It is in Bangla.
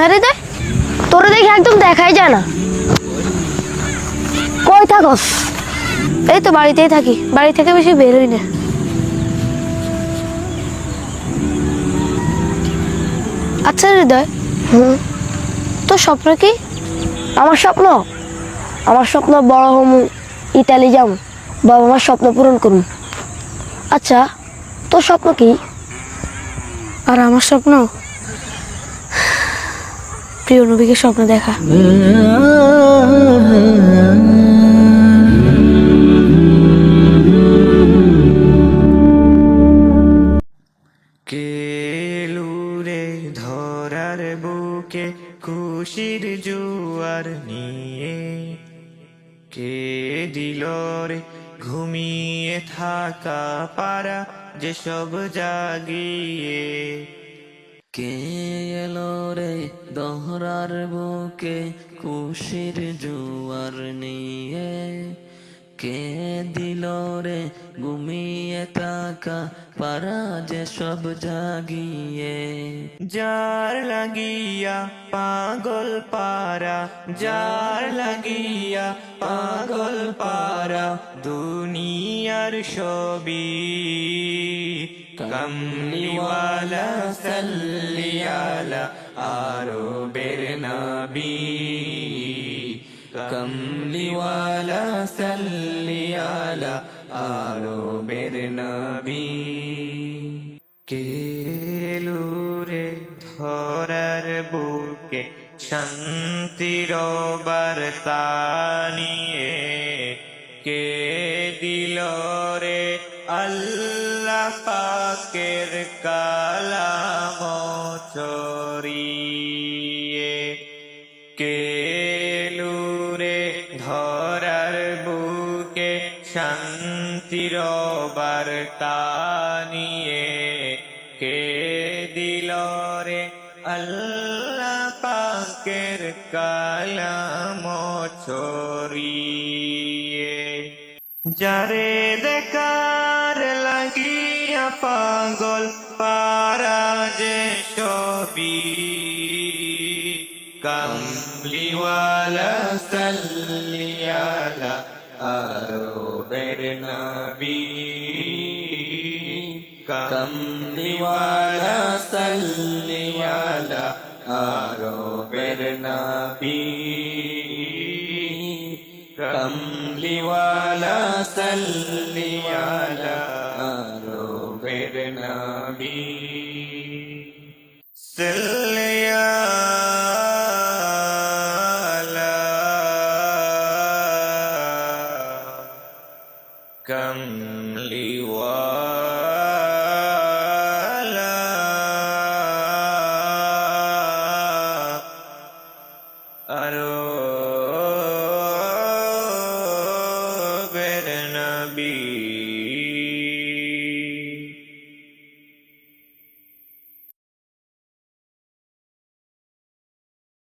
হ্যাঁ রে দে, তোরে দেখে একদম দেখাই যায় না। কই থাকস? এই তো বাড়িতেই থাকি, বাড়ি থেকে বেশি বের হই না। আচ্ছা হৃদয়, তোর স্বপ্ন কি? আমার স্বপ্ন বড় হমু, ইটালি যাম, বাবা মার স্বপ্ন পূরণ করুন। আচ্ছা, তোর স্বপ্ন কি? আর আমার স্বপ্ন প্রিয় নবীকে স্বপ্ন দেখা। কেলুরে ধরার বুকে খুশির জুয়ার নিয়ে, কে দিল রে ঘুমিয়ে থাকা পারা যেসব জাগিয়ে। কে এলো রে দহরার বুকে খুশির জোয়ার নিয়ে, কে দিল রে ঘুমিয়ে থাকা পারা যে সব জাগিয়ে। যার লাগিয়া পাগল পারা, যার লাগিয়া পাগল পারা দুনিয়ার ছবি, কামলিওয়ালা সাল্লিয়ালা আরবের নবী, কামলিওয়ালা সাল্লিয়ালা আরবের নবী। কেলুরে ধরার বুকে শান্তির বার্তা নিয়ে, কে দিল রে আল্লাহ পাকের কালাম চরিয়ে। কেলুরে ধরার বুকে শান্তির বার্তা নিয়ে, কে দিল রে আল্লাহ পাকের কালাম ছড়িয়ে। যারে দেখার লাগিয়া পাগল পারা যে ছবি, কামলিওয়ালা সাল্লিয়ালা আরবের নবী, কামলিওয়ালা সাল্লিয়ালা আরবের নবী, কামলিওয়ালা সাল্লিয়ালা আরবের নবী। কামলিওয়ালা আরবের নবী।